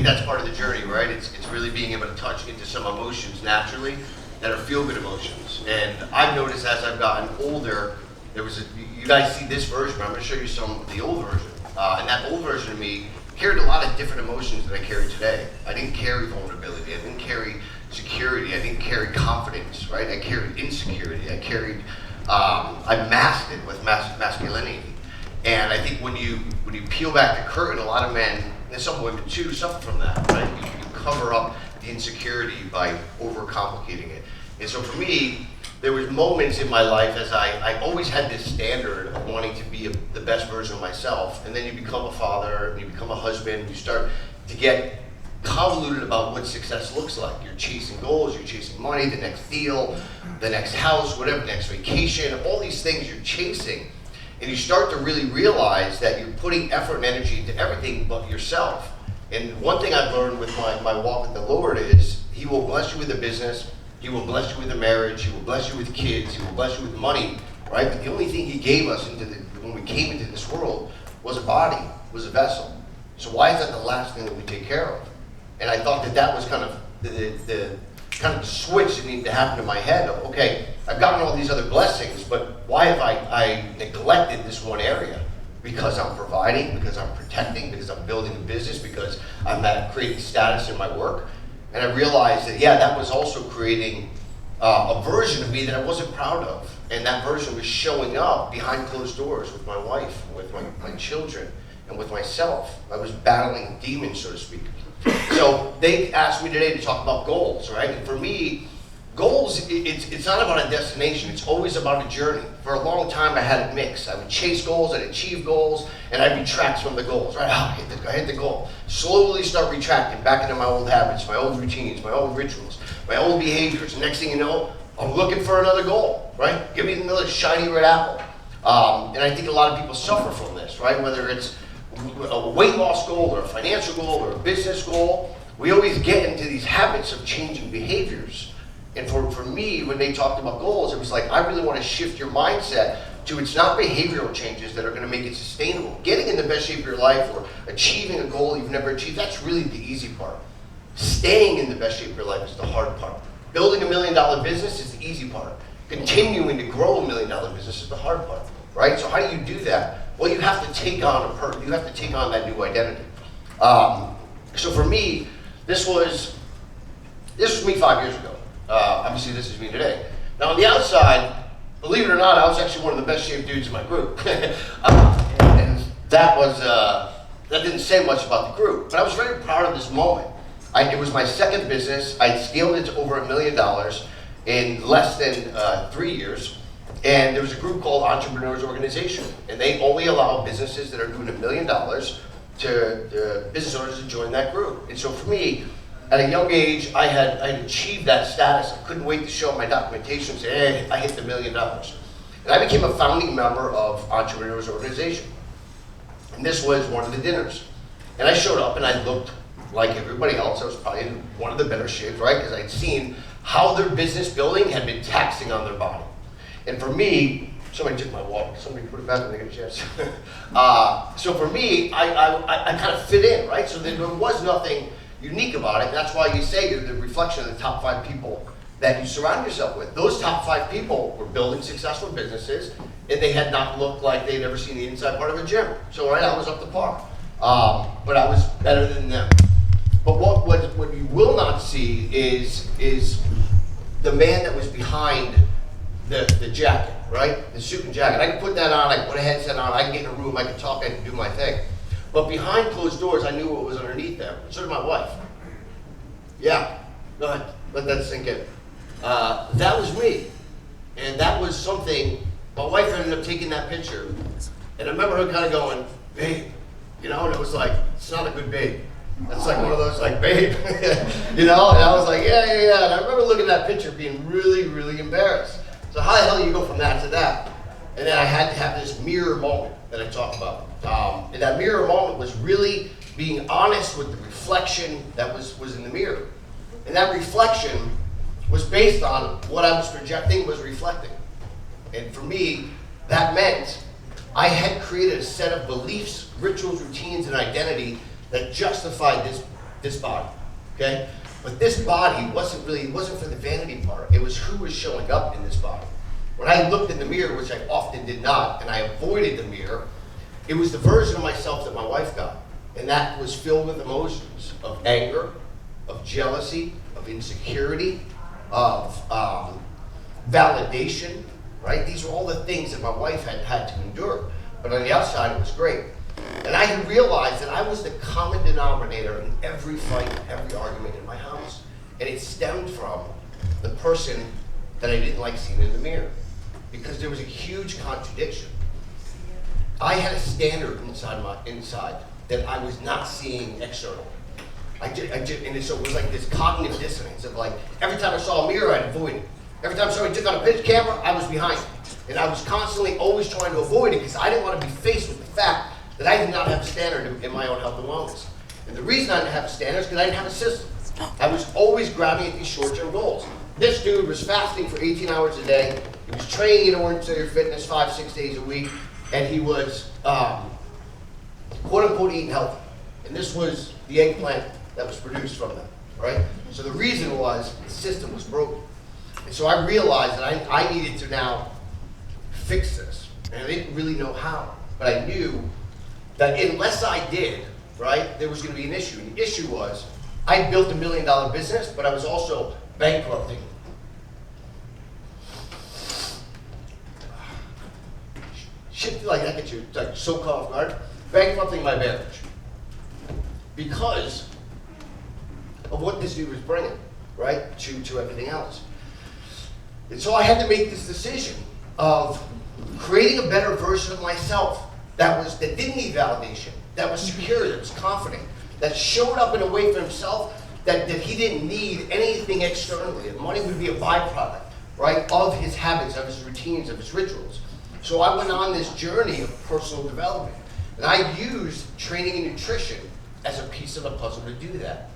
think that's part of the journey, right? It's really being able to touch into some emotions naturally that are feel-good emotions. And I've noticed as I've gotten older, you guys see this version, but I'm gonna show you some of the old version. And that old version of me carried a lot of different emotions that I carry today. I didn't carry vulnerability, I didn't carry security, I didn't carry confidence, right? I carried insecurity, I masked it with masculinity. And I think when you peel back the curtain, a lot of men, and some women too, suffer from that, right? You cover up the insecurity by overcomplicating it. And so for me, there was moments in my life as I always had this standard of wanting to be the best version of myself, and then you become a father, and you become a husband, you start to get convoluted about what success looks like. You're chasing goals, you're chasing money, the next deal, the next house, whatever, next vacation, all these things you're chasing. And you start to really realize that you're putting effort and energy into everything but yourself. And one thing I've learned with my walk with the Lord is He will bless you with a business, He will bless you with a marriage, He will bless you with kids, He will bless you with money, right? But the only thing He gave us when we came into this world was a body, was a vessel. So why is that the last thing that we take care of? And I thought that was kind of the switch that needed to happen in my head of, okay, I've gotten all these other blessings, but why have I neglected this one area? Because I'm providing, because I'm protecting, because I'm building a business, because I'm creating status in my work. And I realized that, that was also creating a version of me that I wasn't proud of. And that version was showing up behind closed doors with my wife, with my children, and with myself. I was battling demons, so to speak. So they asked me today to talk about goals, right? And for me, goals, it's not about a destination, it's always about a journey. For a long time I had it mixed. I would chase goals, I'd achieve goals, and I'd retract from the goals, right? I hit the goal. Slowly start retracting back into my old habits, my old routines, my old rituals, my old behaviors. And next thing you know, I'm looking for another goal, right? Give me another shiny red apple. And I think a lot of people suffer from this, right? Whether it's a weight loss goal or a financial goal or a business goal, we always get into these habits of changing behaviors. And for me, when they talked about goals, it was like, I really want to shift your mindset to it's not behavioral changes that are going to make it sustainable. Getting in the best shape of your life or achieving a goal you've never achieved, that's really the easy part. Staying in the best shape of your life is the hard part. Building $1 million business is the easy part. Continuing to grow $1 million business is the hard part, right? So how do you do that? Well, you have to take on you have to take on that new identity. So for me, this was me 5 years ago. Obviously, this is me today. Now, on the outside, believe it or not, I was actually one of the best shaped dudes in my group, and that didn't say much about the group. But I was very proud of this moment. It was my second business. I scaled it to over $1 million in less than 3 years. And there was a group called Entrepreneurs Organization, and they only allow businesses that are doing $1 million to business owners to join that group. And so for me, at a young age, I had achieved that status. I couldn't wait to show my documentation and say, hey, I hit the $1 million. And I became a founding member of Entrepreneurs Organization. And this was one of the dinners. And I showed up and I looked like everybody else. I was probably in one of the better shapes, right? Because I'd seen how their business building had been taxing on their body. And for me, somebody took my wallet. Somebody put it back when they get a chance. So for me, I kind of fit in, right? So there was nothing unique about it. That's why you say you're the reflection of the top 5 people that you surround yourself with. Those top 5 people were building successful businesses, and they had not looked like they'd ever seen the inside part of a gym. So right, I was up to par. But I was better than them. But what you will not see is the man that was behind the jacket, right? The suit and jacket. I can put that on, I can put a headset on, I can get in a room, I can talk, I can do my thing. But behind closed doors, I knew what was underneath there. So did my wife. Yeah, go ahead, let that sink in. That was me. And that was something, my wife ended up taking that picture. And I remember her kind of going, babe, and it was like, it's not a good babe. That's like one of those like, babe, and I was like, yeah. And I remember looking at that picture being really, really embarrassed. So how the hell do you go from that to that? And then I had to have this mirror moment that I talk about. And that mirror moment was really being honest with the reflection that was in the mirror. And that reflection was based on what I was projecting was reflecting. And for me, that meant I had created a set of beliefs, rituals, routines, and identity that justified this this body, okay? But this body wasn't for the vanity part. It was who was showing up in this body. When I looked in the mirror, which I often did not, and I avoided the mirror, it was the version of myself that my wife got. And that was filled with emotions of anger, of jealousy, of insecurity, of validation, right? These were all the things that my wife had to endure. But on the outside, it was great. And I had realized that I was the common denominator in every fight, every argument in my house. And it stemmed from the person that I didn't like seeing in the mirror. Because there was a huge contradiction. I had a standard inside that I was not seeing external. And so it was like this cognitive dissonance of like, every time I saw a mirror, I'd avoid it. Every time somebody took out a pitch camera, I was behind it. And I was constantly always trying to avoid it because I didn't want to be faced with the fact that I did not have a standard in my own health and wellness. And the reason I didn't have a standard is because I didn't have a system. I was always grabbing at these short-term goals. This dude was fasting for 18 hours a day. He was training in Orange Theory Fitness 5-6 days a week. And he was, quote-unquote, eating healthy. And this was the eggplant that was produced from them, right? So the reason was the system was broken. And so I realized that I needed to now fix this. And I didn't really know how. But I knew that unless I did, right, there was going to be an issue. And the issue was, I built $1 million business, but I was also bankrupting. Shit like that gets you like so caught off guard. Bankrupting my marriage. Because of what this dude was bringing, right, to everything else. And so I had to make this decision of creating a better version of myself that didn't need validation, that was secure, that was confident, that showed up in a way for himself that he didn't need anything externally. And money would be a byproduct, right, of his habits, of his routines, of his rituals. So I went on this journey of personal development. And I used training and nutrition as a piece of the puzzle to do that.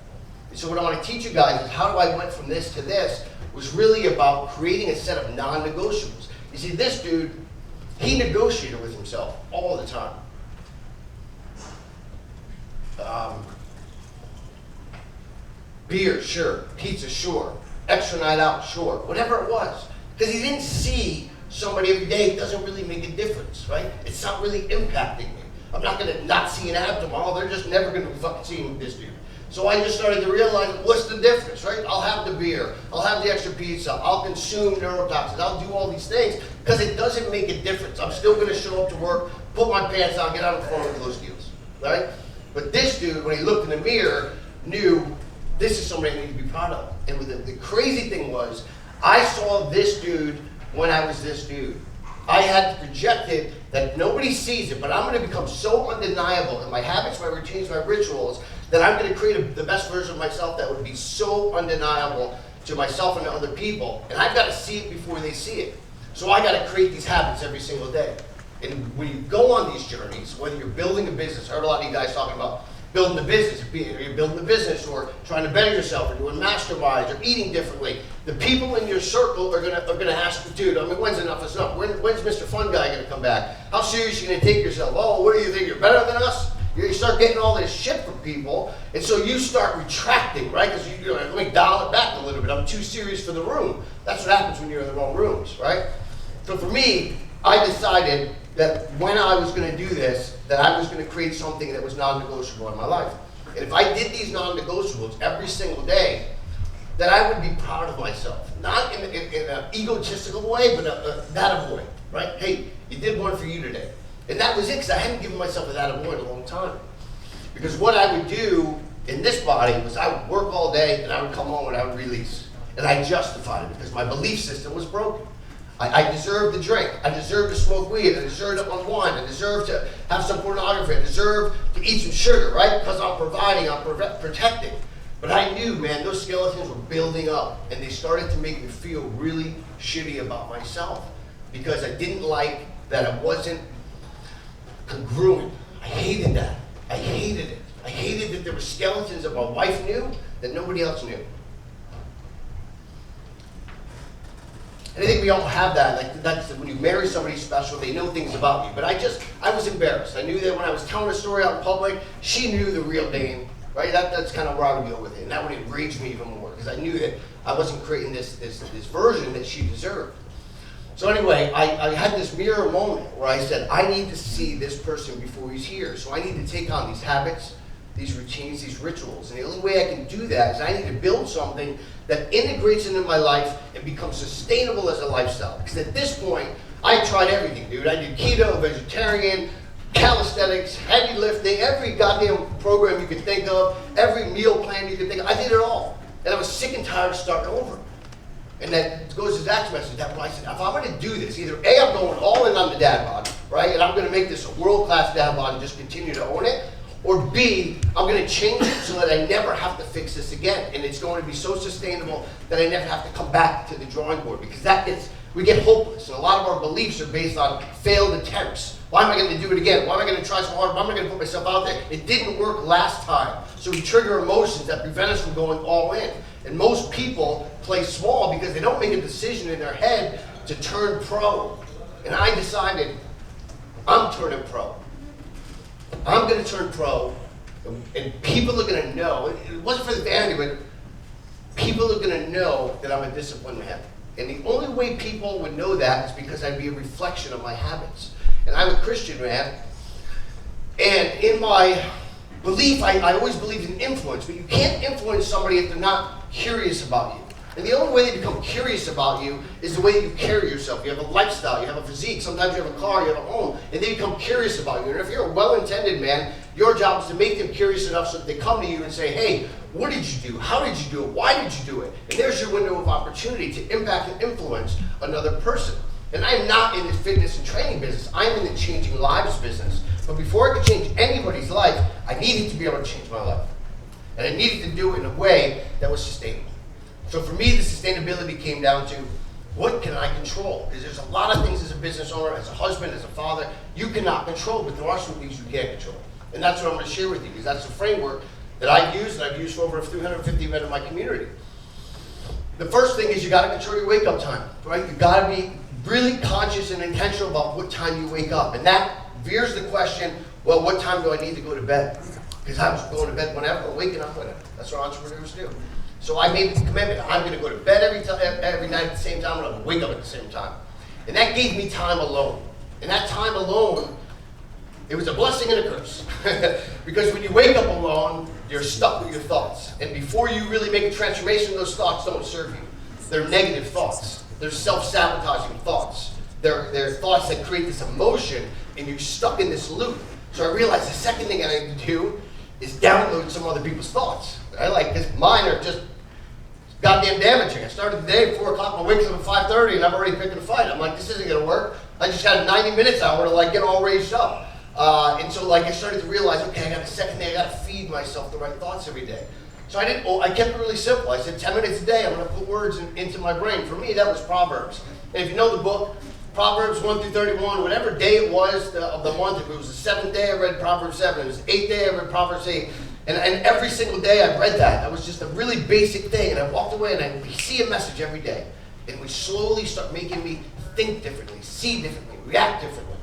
And so what I want to teach you guys is how I went from this to this was really about creating a set of non-negotiables. You see, this dude, he negotiated with himself all the time. Beer, sure. Pizza, sure. Extra night out, sure. Whatever it was. Because he didn't see somebody every day. It doesn't really make a difference, right? It's not really impacting me. I'm not going to not see an ab tomorrow. They're just never going to be fucking seeing this dude. So I just started to realize, what's the difference, right? I'll have the beer. I'll have the extra pizza. I'll consume neurotoxins. I'll do all these things because it doesn't make a difference. I'm still going to show up to work, put my pants on, get out of the phone and close deals, right? But this dude, when he looked in the mirror, knew this is somebody I need to be proud of. And the crazy thing was, I saw this dude when I was this dude. I had projected that nobody sees it, but I'm going to become so undeniable in my habits, my routines, my rituals, that I'm going to create the best version of myself that would be so undeniable to myself and to other people. And I've got to see it before they see it. So I got to create these habits every single day. And when you go on these journeys, whether you're building a business, I heard a lot of you guys talking about building a business, or you're building a business, or trying to better yourself, or doing masterminds, or eating differently. The people in your circle are gonna ask you, dude, I mean, when's enough is enough? When's Mr. Fun Guy gonna come back? How serious are you gonna take yourself? Oh, what do you think, you're better than us? You start getting all this shit from people, and so you start retracting, right? Because you let me dial it back a little bit. I'm too serious for the room. That's what happens when you're in the wrong rooms, right? So for me, I decided that when I was going to do this, that I was going to create something that was non-negotiable in my life. And if I did these non-negotiables every single day, that I would be proud of myself. Not in an egotistical way, but that of way, right? Hey, you did one for you today. And that was it, because I hadn't given myself a that of in a long time. Because what I would do in this body was I would work all day, and I would come home and I would release. And I justified it, because my belief system was broken. I deserve to drink. I deserve to smoke weed. I deserve to unwind. I deserve to have some pornography. I deserve to eat some sugar, right? Because I'm providing, I'm protecting. But I knew, man, those skeletons were building up, and they started to make me feel really shitty about myself because I didn't like that I wasn't congruent. I hated that. I hated it. I hated that there were skeletons that my wife knew that nobody else knew. And I think we all have that. Like that's when you marry somebody special, they know things about you. But I was embarrassed. I knew that when I was telling a story out in public, she knew the real name. right? That's kind of where I would go with it. And that would enrage me even more, because I knew that I wasn't creating this version that she deserved. So anyway, I had this mirror moment where I said, I need to see this person before he's here. So I need to take on these habits, these routines, these rituals. And the only way I can do that is I need to build something that integrates into my life and becomes sustainable as a lifestyle. Because at this point, I tried everything, dude. I did keto, vegetarian, calisthenics, heavy lifting, every goddamn program you could think of, every meal plan you could think of. I did it all. And I was sick and tired of starting over. And that goes to Zach's message. That's why I said, if I'm going to do this, either A, I'm going all in on the dad bod, right? And I'm going to make this a world-class dad bod and just continue to own it. Or B, I'm going to change it so that I never have to fix this again. And it's going to be so sustainable that I never have to come back to the drawing board. Because we get hopeless. And a lot of our beliefs are based on failed attempts. Why am I going to do it again? Why am I going to try so hard? Why am I going to put myself out there? It didn't work last time. So we trigger emotions that prevent us from going all in. And most people play small because they don't make a decision in their head to turn pro. And I decided, I'm turning pro. I'm going to turn pro, and people are going to know. It wasn't for the vanity, but people are going to know that I'm a disciplined man. And the only way people would know that is because I'd be a reflection of my habits. And I'm a Christian man, and in my belief, I always believed in influence, but you can't influence somebody if they're not curious about you. And the only way they become curious about you is the way you carry yourself. You have a lifestyle, you have a physique, sometimes you have a car, you have a home, and they become curious about you. And if you're a well-intended man, your job is to make them curious enough so that they come to you and say, hey, what did you do? How did you do it? Why did you do it? And there's your window of opportunity to impact and influence another person. And I'm not in the fitness and training business. I'm in the changing lives business. But before I could change anybody's life, I needed to be able to change my life. And I needed to do it in a way that was sustainable. So for me, the sustainability came down to, what can I control? Because there's a lot of things as a business owner, as a husband, as a father, you cannot control, but there are some things you can control. And that's what I'm going to share with you, because that's the framework that I've used, and I've used for over 350 men in my community. The first thing is you got to control your wake-up time, right? You got to be really conscious and intentional about what time you wake up. And that veers the question, well, what time do I need to go to bed? Because I was going to bed whenever, waking up whenever. That's what entrepreneurs do. So I made the commitment, I'm going to go to bed every night at the same time, and I'm going to wake up at the same time. And that gave me time alone. And that time alone, it was a blessing and a curse. Because when you wake up alone, you're stuck with your thoughts. And before you really make a transformation, those thoughts don't serve you. They're negative thoughts. They're self-sabotaging thoughts. They're thoughts that create this emotion, and you're stuck in this loop. So I realized the second thing I need to do is download some other people's thoughts. Right? Because mine are just goddamn damaging. I started the day at 4 o'clock, my wake's up at 5:30, and I'm already picking a fight. I'm like, this isn't going to work. I just had 90 minutes hour to get all raised up. And so I started to realize, okay, I got a second day, I got to feed myself the right thoughts every day. So I kept it really simple. I said 10 minutes a day, I'm going to put words into my brain. For me, that was Proverbs. And if you know the book, Proverbs 1 through 31, whatever day it was of the month, if it was the 7th day, I read Proverbs 7. If it was the 8th day, I read Proverbs 8. And every single day I read that. That was just a really basic thing. And I walked away and I see a message every day. And it would slowly start making me think differently, see differently, react differently.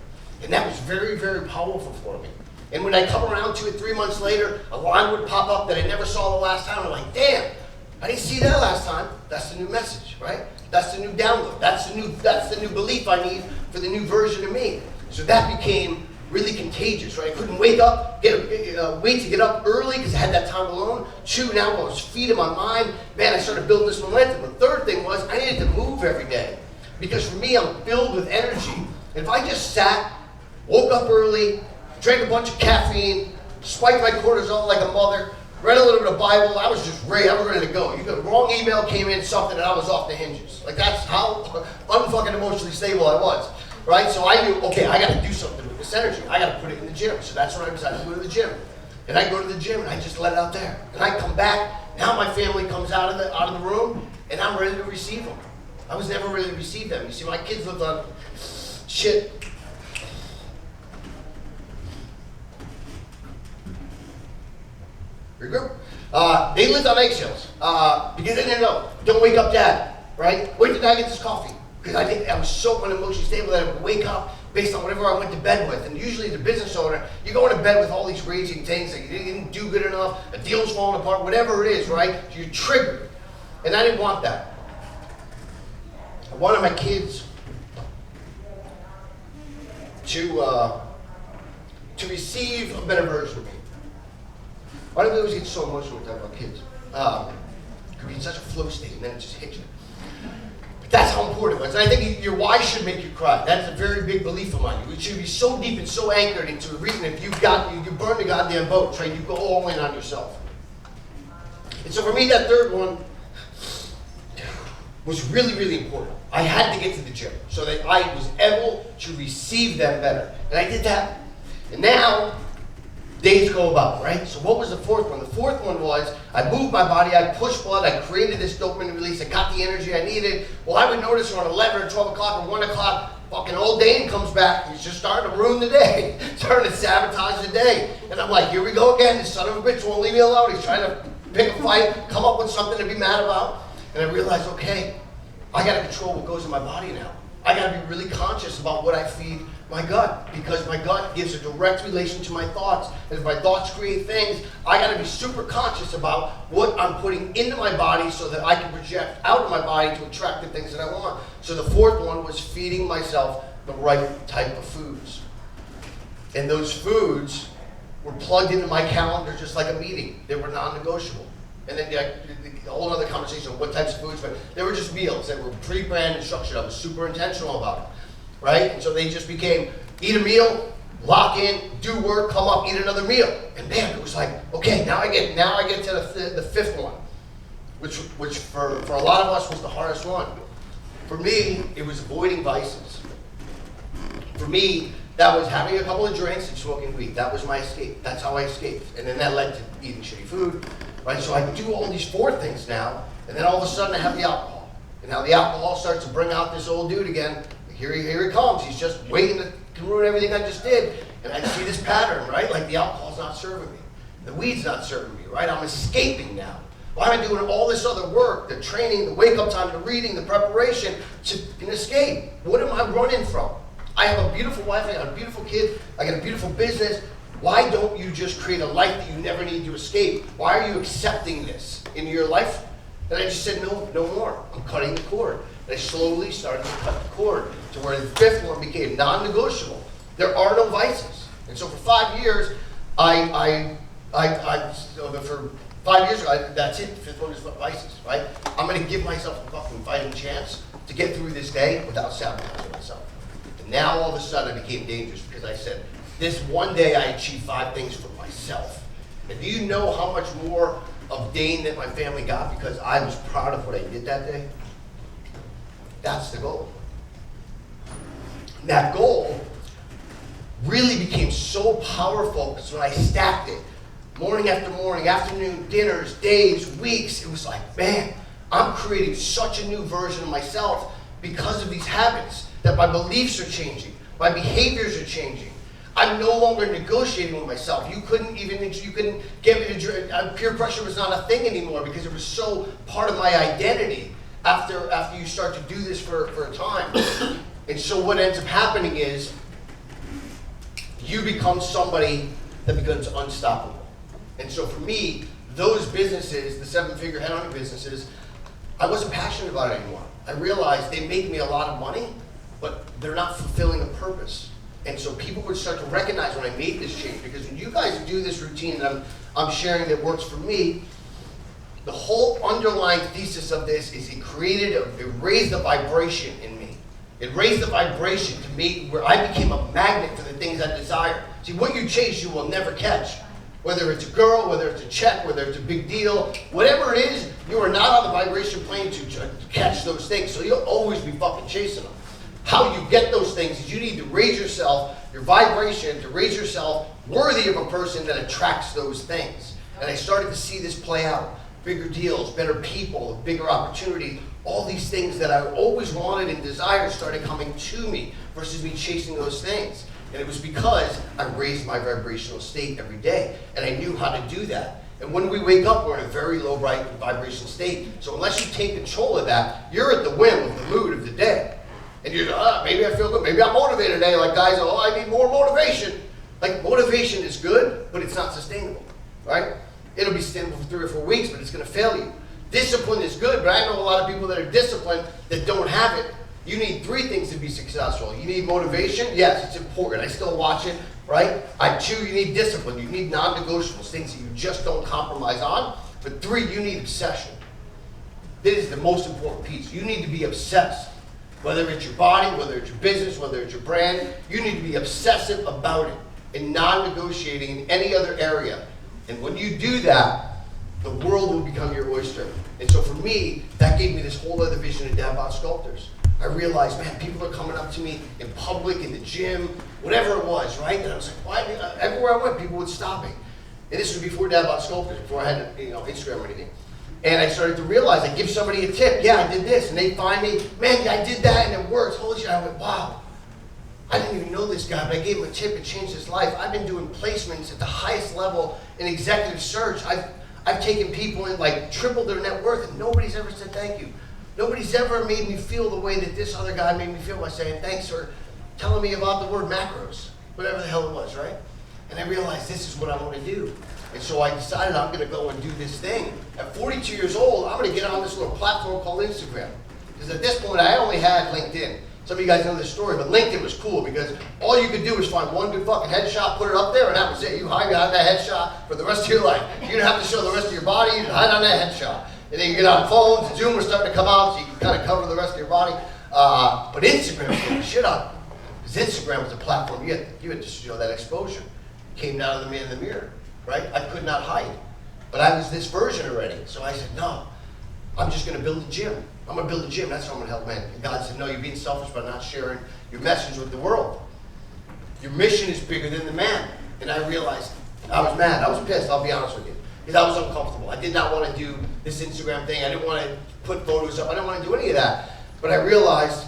And that was very, very powerful for me. And when I come around to it 3 months later, a line would pop up that I never saw the last time. I'm like, damn, I didn't see that last time. That's the new message, right? That's the new download. That's the new belief I need for the new version of me. So that became really contagious, right? I couldn't wake up, wait to get up early because I had that time alone. 2, now I was feeding my mind. Man, I started building this momentum. The third thing was I needed to move every day. Because for me, I'm filled with energy. And if I just sat, woke up early, drank a bunch of caffeine, spiked my cortisol like a mother, read a little bit of Bible, I was just ready. I was ready to go. You got a wrong email came in, something, and I was off the hinges. Like that's how unfucking emotionally stable I was, right? So I knew, okay, I got to do something with this energy. I got to put it in the gym. So that's when I decided to go to the gym. And I go to the gym and I just let it out there. And I come back. Now my family comes out of the room, and I'm ready to receive them. I was never ready to receive them. You see, my kids lived on shit. Regroup. They lived on eggshells because they didn't know. Don't wake up, Dad. Right? Wait till Dad gets his coffee. Because I think I was so unemotionally stable that I would wake up, based on whatever I went to bed with. And usually the business owner, you're going to bed with all these raging things, like you didn't do good enough, a deal's falling apart, whatever it is, right? So you're triggered. And I didn't want that. I wanted my kids to receive a better version of me. Why do we always get so emotional when we talk about kids? It could be in such a flow state, and then it just hits you. But that's how important it was. And I think your why should make you cry. That's a very big belief of mine. It should be so deep and so anchored into a reason. If you burn the goddamn boats, right? You go all in on yourself. And so for me, that third one was really, really important. I had to get to the gym so that I was able to receive them better. And I did that. And now, days go about, right? So what was the fourth one? The fourth one was, I moved my body, I pushed blood, I created this dopamine release, I got the energy I needed. Well, I would notice around 11 or 12 o'clock or 1 o'clock, fucking old Dane comes back. He's just starting to ruin the day, starting to sabotage the day. And I'm like, here we go again. This son of a bitch won't leave me alone. He's trying to pick a fight, come up with something to be mad about. And I realized, okay, I got to control what goes in my body now. I got to be really conscious about what I feed my gut, because my gut gives a direct relation to my thoughts. And if my thoughts create things, I got to be super conscious about what I'm putting into my body so that I can project out of my body to attract the things that I want. So the fourth one was feeding myself the right type of foods. And those foods were plugged into my calendar just like a meeting. They were non-negotiable. And then a whole other conversation on what types of foods, but they were just meals that were pre-planned and structured. I was super intentional about it. Right? And so they just became, eat a meal, lock in, do work, come up, eat another meal. And man, it was like, okay, now I get to the fifth one, which for a lot of us was the hardest one. For me, it was avoiding vices. For me, that was having a couple of drinks and smoking weed. That was my escape. That's how I escaped. And then that led to eating shitty food. Right? So I do all these four things now, and then all of a sudden I have the alcohol. And now the alcohol starts to bring out this old dude again. Here he comes. He's just waiting to ruin everything I just did. And I see this pattern, right? Like the alcohol's not serving me. The weed's not serving me, right? I'm escaping now. Why am I doing all this other work, the training, the wake-up time, the reading, the preparation, to escape? What am I running from? I have a beautiful wife, I got a beautiful kid, I got a beautiful business. Why don't you just create a life that you never need to escape? Why are you accepting this in your life? And I just said, no more. I'm cutting the cord. And I slowly started to cut the cord to where the fifth one became non-negotiable. There are no vices. And so for 5 years, for 5 years, that's it. The fifth one is vices, right? I'm going to give myself a fucking fighting chance to get through this day without sabotaging myself. And now all of a sudden I became dangerous because I said, this one day I achieved 5 things for myself. And do you know how much more of Dane that my family got because I was proud of what I did that day? That's the goal. That goal really became so powerful because when I stacked it, morning after morning, afternoon, dinners, days, weeks, it was like, man, I'm creating such a new version of myself because of these habits, that my beliefs are changing, my behaviors are changing. I'm no longer negotiating with myself. You couldn't get me to peer pressure was not a thing anymore because it was so part of my identity. After you start to do this for a time. And so what ends up happening is you become somebody that becomes unstoppable. And so for me, those businesses, the 7-figure headhunting businesses, I wasn't passionate about it anymore. I realized they make me a lot of money, but they're not fulfilling a purpose. And so people would start to recognize when I made this change, because when you guys do this routine that I'm sharing that works for me, the whole underlying thesis of this is it raised the vibration in me. It raised the vibration to me where I became a magnet for the things I desire. See, what you chase, you will never catch. Whether it's a girl, whether it's a check, whether it's a big deal, whatever it is, you are not on the vibration plane to catch those things. So you'll always be fucking chasing them. How you get those things is you need to raise yourself, your vibration, to raise yourself worthy of a person that attracts those things. And I started to see this play out. Bigger deals, better people, bigger opportunity, all these things that I always wanted and desired started coming to me versus me chasing those things. And it was because I raised my vibrational state every day, and I knew how to do that. And when we wake up, we're in a very low vibration state. So unless you take control of that, you're at the whim of the mood of the day. And you're, maybe I feel good, maybe I'm motivated today. Like guys, oh, I need more motivation. Like motivation is good, but it's not sustainable, right? It'll be sustainable for 3 or 4 weeks, but it's gonna fail you. Discipline is good, but I know a lot of people that are disciplined that don't have it. You need 3 things to be successful. You need motivation. Yes, it's important. I still watch it, right? 2, you need discipline. You need non-negotiables, things that you just don't compromise on. But 3, you need obsession. This is the most important piece. You need to be obsessed. Whether it's your body, whether it's your business, whether it's your brand, you need to be obsessive about it and non-negotiating in any other area. And when you do that, the world will become your oyster. And so for me, that gave me this whole other vision of Dad Bod Sculptors. I realized, man, people are coming up to me in public, in the gym, whatever it was, right? And I was like, why? Everywhere I went, people would stop me. And this was before Dad Bod Sculptors, before I had Instagram or anything. And I started to realize, I give somebody a tip, yeah, I did this, and they find me, man, I did that, and it works. Holy shit! I went, wow. I didn't even know this guy, but I gave him a tip, it changed his life. I've been doing placements at the highest level in executive search. I've taken people and like tripled their net worth, and nobody's ever said thank you. Nobody's ever made me feel the way that this other guy made me feel by saying, thanks for telling me about the word macros, whatever the hell it was, right? And I realized this is what I want to do. And so I decided I'm going to go and do this thing. At 42 years old, I'm going to get on this little platform called Instagram. Because at this point, I only had LinkedIn. Some of you guys know this story, but LinkedIn was cool because all you could do was find one good fucking headshot, put it up there, and that was it. You hide behind that headshot for the rest of your life. You didn't have to show the rest of your body, you hide on that headshot. And then you get on phones, Zoom was starting to come out, so you can kind of cover the rest of your body. But Instagram was the shit on it. Because Instagram was a platform, you had to show that exposure. Came down to the man in the mirror, right? I could not hide. But I was this version already. So I said, no, I'm just going to build a gym. I'm going to build a gym. That's how I'm going to help men. And God said, no, you're being selfish by not sharing your message with the world. Your mission is bigger than the man. And I realized I was mad. I was pissed, I'll be honest with you. Because I was uncomfortable. I did not want to do this Instagram thing. I didn't want to put photos up. I didn't want to do any of that. But I realized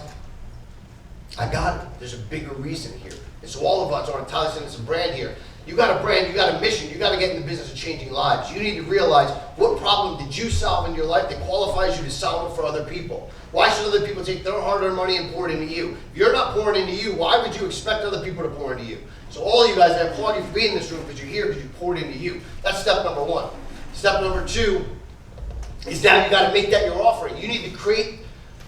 I got it. There's a bigger reason here. And so all of us are enticing this brand here. You got a brand, you got a mission, you got to get in the business of changing lives. You need to realize what problem did you solve in your life that qualifies you to solve it for other people. Why should other people take their hard-earned money and pour it into you? If you're not pouring into you, why would you expect other people to pour into you? So all of you guys, I applaud you for being in this room because you're here because you poured into you. That's step number 1. Step number 2 is now you got to make that your offering. You need to create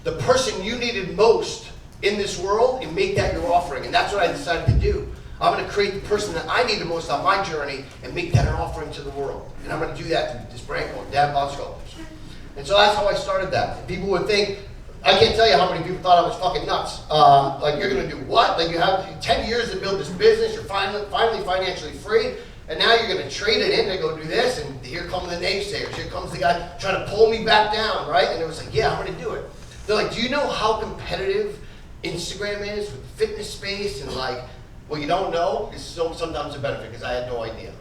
the person you needed most in this world and make that your offering. And that's what I decided to do. I'm going to create the person that I need the most on my journey and make that an offering to the world. And I'm going to do that through this brand called Dad Bod Sculptors. And so that's how I started that. And people would think, I can't tell you how many people thought I was fucking nuts. Like, you're going to do what? Like, you have 10 years to build this business, you're finally financially free, and now you're going to trade it in to go do this, and here come the naysayers. Here comes the guy trying to pull me back down, right? And it was like, yeah, I'm going to do it. They're like, do you know how competitive Instagram is with the fitness space and like, well, you don't know, it's sometimes a benefit because I had no idea.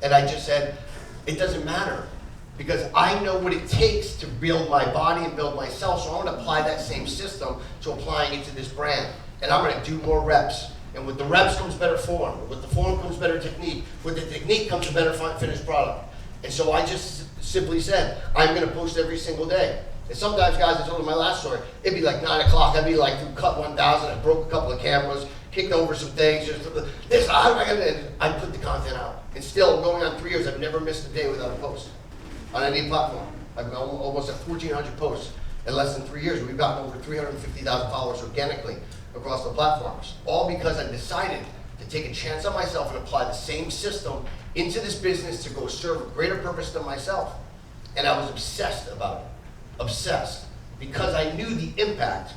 And I just said, it doesn't matter because I know what it takes to build my body and build myself, so I'm going to apply that same system to applying it to this brand. And I'm going to do more reps. And with the reps comes better form. With the form comes better technique. With the technique comes a better finished product. And so I just simply said, I'm going to post every single day. And sometimes, guys, I told you my last story, it'd be like 9 o'clock. I'd be like through cut 1,000. I broke a couple of cameras, kicked over some things. Just this, I put the content out. And still, going on 3 years, I've never missed a day without a post on any platform. I've been almost at 1,400 posts in less than 3 years. We've gotten over 350,000 followers organically across the platforms. All because I decided to take a chance on myself and apply the same system into this business to go serve a greater purpose than myself. And I was obsessed about it. Obsessed. Because I knew the impact.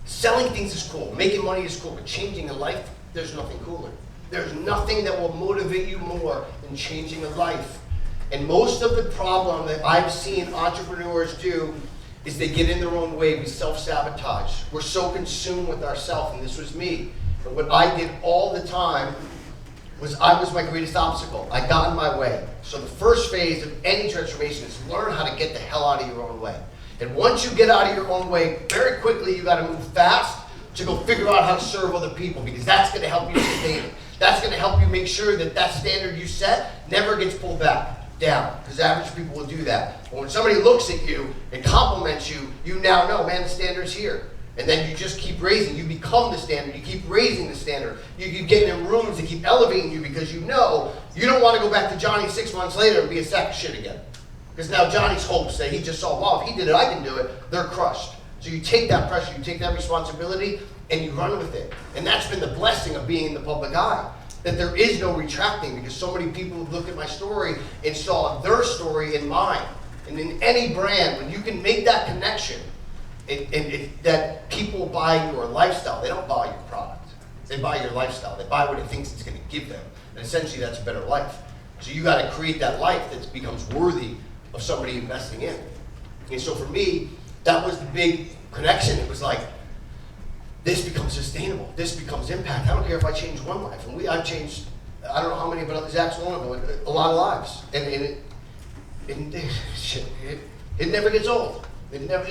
Selling things is cool. Making money is cool. But changing a life, there's nothing cooler. There's nothing that will motivate you more than changing a life. And most of the problem that I've seen entrepreneurs do is they get in their own way. We self-sabotage. We're so consumed with ourselves, and this was me. But what I did all the time was I was my greatest obstacle. I got in my way. So the first phase of any transformation is learn how to get the hell out of your own way. And once you get out of your own way, very quickly you got to move fast to go figure out how to serve other people, because that's going to help you sustain it. That's going to help you make sure that that standard you set never gets pulled back. down, because average people will do that. But when somebody looks at you and compliments you, you now know, man, the standard's here. And then you just keep raising. You become the standard. You keep raising the standard. You keep getting in rooms that keep elevating you because you know you don't want to go back to Johnny 6 months later and be a sack of shit again. Because now Johnny's hopes that he just saw, wow, if he did it, I can do it, they're crushed. So you take that pressure, you take that responsibility, and you run with it. And that's been the blessing of being in the public eye. That there is no retracting, because so many people have looked at my story and saw their story in mine. And in any brand, when you can make that connection, that people buy your lifestyle. They don't buy your product. They buy your lifestyle. They buy what it thinks it's going to give them. And essentially that's a better life. So you got to create that life that becomes worthy of somebody investing in. And so for me, that was the big connection. It was like, this becomes sustainable. This becomes impact. I don't care if I change one life. And I've changed, I don't know how many, but Zach's one of them, a lot of lives. And it never gets old. It never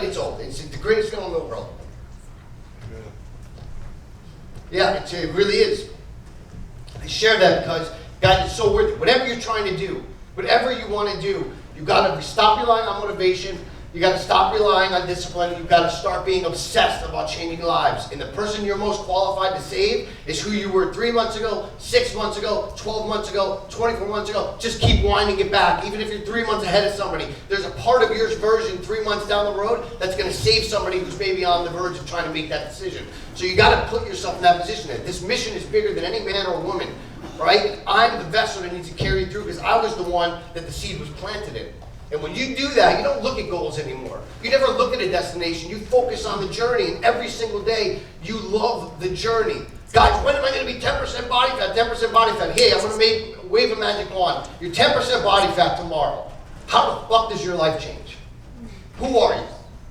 gets old. It's the greatest feeling in the world. Yeah, it really is. I share that because, guys, it's so worth it. Whatever you're trying to do, whatever you want to do, you got to stop relying on motivation. You got to stop relying on discipline. You've got to start being obsessed about changing lives. And the person you're most qualified to save is who you were 3 months ago, 6 months ago, 12 months ago, 24 months ago. Just keep winding it back. Even if you're 3 months ahead of somebody, there's a part of your version 3 months down the road that's going to save somebody who's maybe on the verge of trying to make that decision. So you got to put yourself in that position. This mission is bigger than any man or woman, right? I'm the vessel that needs to carry it through because I was the one that the seed was planted in. And when you do that, you don't look at goals anymore. You never look at a destination. You focus on the journey. And every single day, you love the journey. Guys, when am I going to be 10% body fat, 10% body fat? Hey, I'm going to wave a magic wand. You're 10% body fat tomorrow. How the fuck does your life change? Who are you?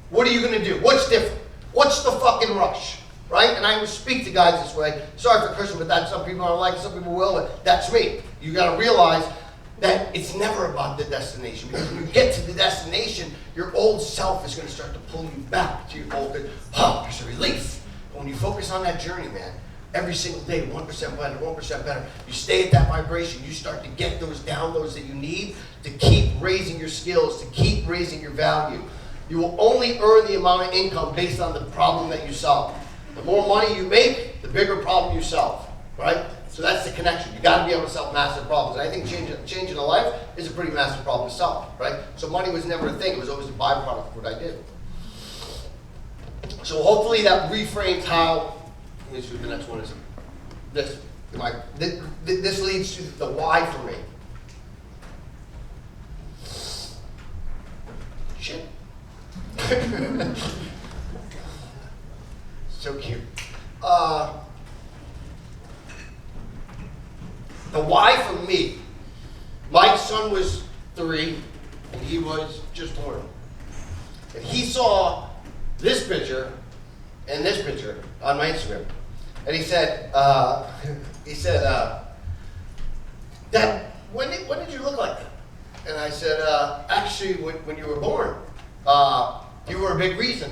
What are you going to do? What's different? What's the fucking rush? Right? And I would speak to guys this way. Sorry for Christian, but that some people don't like it, some people will, but that's me. You got to realize that it's never about the destination. Because when you get to the destination, your old self is going to start to pull you back to your old, there's a relief. But when you focus on that journey, man, every single day, 1% better, 1% better, you stay at that vibration, you start to get those downloads that you need to keep raising your skills, to keep raising your value. You will only earn the amount of income based on the problem that you solve. The more money you make, the bigger problem you solve, right? So that's the connection. You got to be able to solve massive problems. And I think changing a life is a pretty massive problem to solve, right? So money was never a thing. It was always a byproduct of what I did. So hopefully that reframes how, let me see what the next one is. This leads to the why for me. Shit. So cute. The why for me, my son was 3 and he was just born. And he saw this picture and this picture on my Instagram. And he said, Dad, when did you look like that? And I said, actually, when you were born, you were a big reason.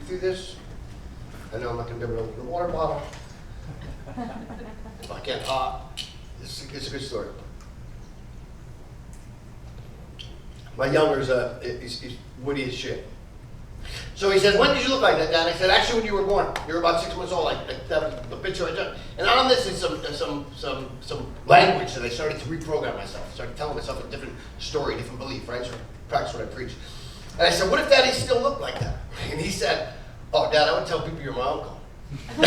Through this. I know I'm not going to be able to open the water bottle. If I can't it's a good story. My younger is witty as shit. So he says, when did you look like that, Dad? I said, actually, when you were born. You were about 6 months old. Like that was the picture I took. And on this is some language that I started to reprogram myself. Started telling myself a different story, different belief, right? So I practice what I preach. And I said, what if Daddy still looked like that? And he said, oh, Dad, I would tell people you're my uncle. And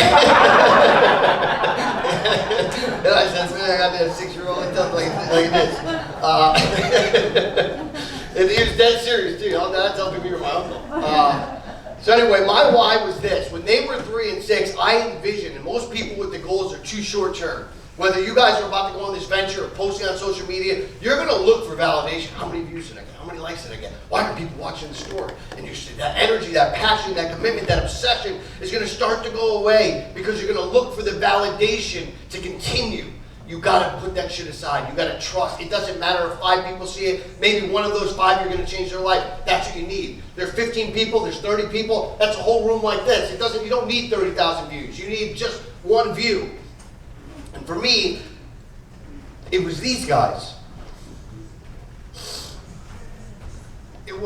I said, I got that 6-year-old, I tell them like this. And he was dead serious, too. Oh, Dad, I tell people you're my uncle. So anyway, my why was this. When they were 3 and 6, I envisioned, and most people with the goals are too short term. Whether you guys are about to go on this venture or posting on social media, you're going to look for validation. How many views did I get? How many likes did I get? Why are people watching the story? And you see that energy, that passion, that commitment, that obsession is going to start to go away because you're going to look for the validation to continue. You got to put that shit aside. You got to trust. It doesn't matter if 5 people see it. Maybe one of those 5 you're going to change their life. That's what you need. There's 15 people. There's 30 people. That's a whole room like this. You don't need 30,000 views. You need just one view. And for me, it was these guys. It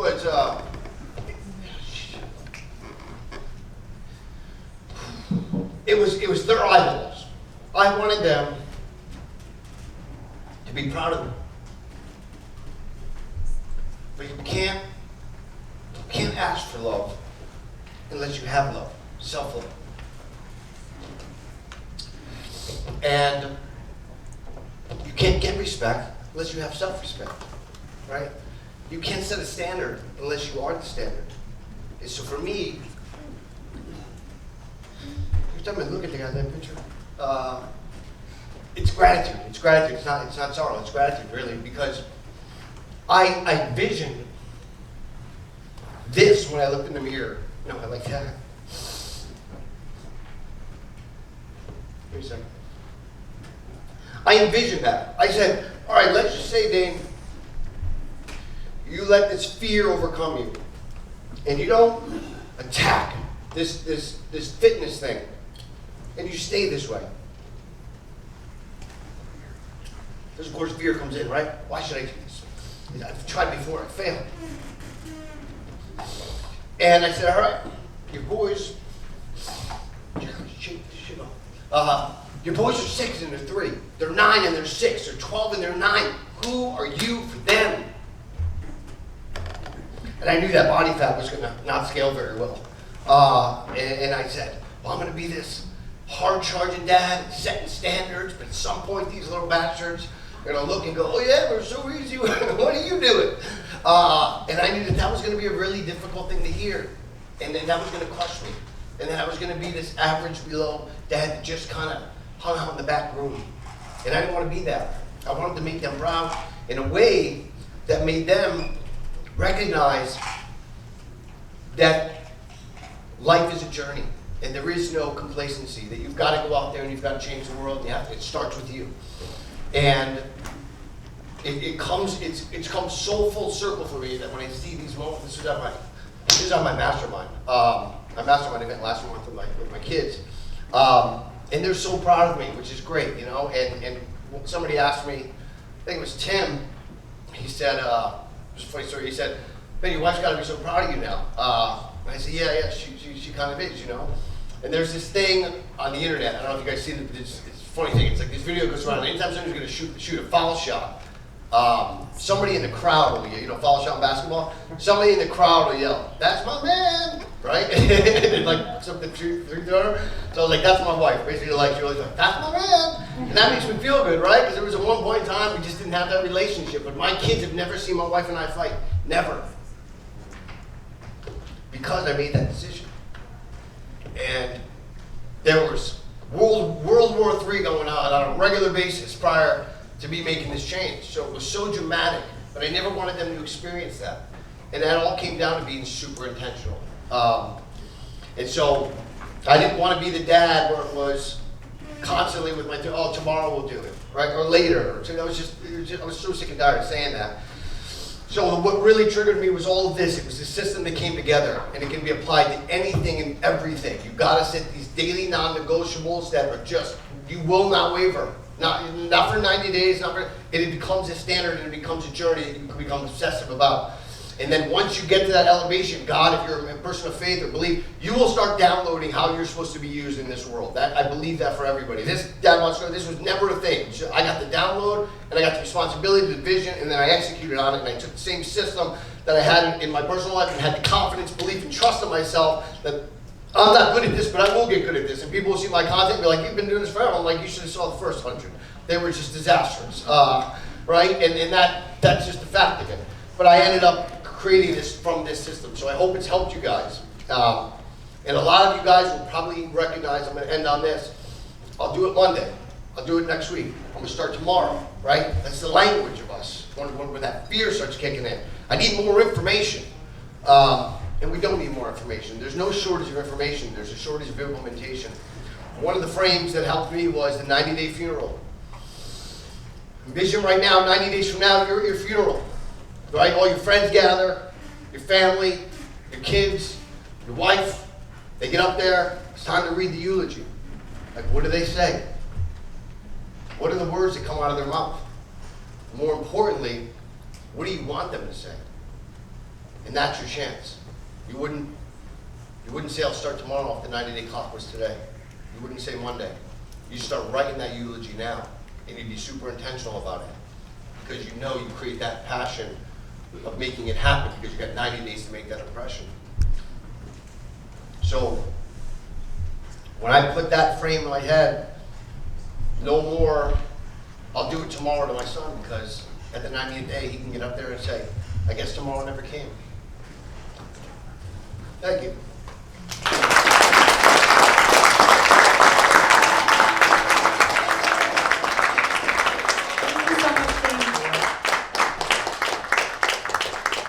was their eyeballs. I wanted them to be proud of me. But you can't ask for love unless you have love, self-love. And you can't get respect unless you have self-respect, right? You can't set a standard unless you are the standard. And so for me, every time I look at the goddamn picture, it's gratitude. It's gratitude. It's not sorrow. It's gratitude, really, because I envisioned this when I looked in the mirror. No, I like that. Wait a second. I envisioned that. I said, all right, let's just say, Dane, you let this fear overcome you, and you don't attack this fitness thing, and you stay this way. Because, of course, fear comes in, right? Why should I do this? I've tried before, I failed. And I said, all right, your boys, your boys are 6 and they're 3. They're 9 and they're 6. They're 12 and they're 9. Who are you for them? And I knew that body fat was going to not scale very well. And I said, well, I'm going to be this hard-charging dad, setting standards, but at some point these little bastards are going to look and go, oh yeah, we're so easy. What are you doing? And I knew that was going to be a really difficult thing to hear. And then that was going to crush me. And then I was going to be this average below dad that just kind of hung out in the back room. And I didn't want to be that. I wanted to make them proud in a way that made them recognize that life is a journey and there is no complacency, that you've got to go out there and you've got to change the world, and it starts with you. And it's come so full circle for me that when I see these moments, this is on my mastermind. My mastermind event last month with my kids. And they're so proud of me, which is great, you know. And somebody asked me, I think it was Tim, he said, it was a funny story, he said, Ben, your wife's got to be so proud of you now. And I said, yeah, she kind of is, you know. And there's this thing on the internet, I don't know if you guys seen it, but it's a funny thing. It's like this video goes around, and anytime somebody's going to shoot a foul shot, somebody in the crowd will yell, foul shot in basketball, somebody in the crowd will yell, that's my man, right? And like something three-thrower. So I was like, that's my wife. Basically, like, she always like, that's my man. And that makes me feel good, right? Because there was at one point in time, we just didn't have that relationship. But my kids have never seen my wife and I fight. Never. Because I made that decision. And there was World War III going on a regular basis prior to me making this change. So it was so dramatic, but I never wanted them to experience that. And that all came down to being super intentional. And so I didn't want to be the dad where it was constantly with my, oh, tomorrow we'll do it, right? Or later. So I was so sick and tired of saying that. So what really triggered me was all of this. It was a system that came together, and it can be applied to anything and everything. You've got to set these daily non-negotiables that are just, you will not waver. Not for 90 days, it becomes a standard and it becomes a journey that you can become obsessive about. And then once you get to that elevation, God, if you're a person of faith or belief, you will start downloading how you're supposed to be used in this world. That I believe that for everybody. This was never a thing. I got the download, and I got the responsibility, the vision, and then I executed on it, and I took the same system that I had in my personal life and had the confidence, belief, and trust in myself that I'm not good at this, but I will get good at this. And people will see my content and be like, you've been doing this forever. I'm like, you should have saw the first 100. They were just disastrous, right? And that's just the fact of it. But I ended up creating this from this system. So I hope it's helped you guys. And a lot of you guys will probably recognize, I'm going to end on this. I'll do it Monday. I'll do it next week. I'm going to start tomorrow, right? That's the language of us, when that fear starts kicking in. I need more information. And we don't need more information. There's no shortage of information. There's a shortage of implementation. One of the frames that helped me was the 90-day funeral. Envision right now, 90 days from now, you're at your funeral. Right? All your friends gather, your family, your kids, your wife. They get up there. It's time to read the eulogy. Like, what do they say? What are the words that come out of their mouth? More importantly, what do you want them to say? And that's your chance. You wouldn't say, I'll start tomorrow off the 90-day clock was today. You wouldn't say Monday. You start writing that eulogy now, and you'd be super intentional about it. Because you know you create that passion of making it happen because you got 90 days to make that impression. So, when I put that frame in my head, no more, I'll do it tomorrow to my son, because at the 90th day he can get up there and say, I guess tomorrow never came. Thank you.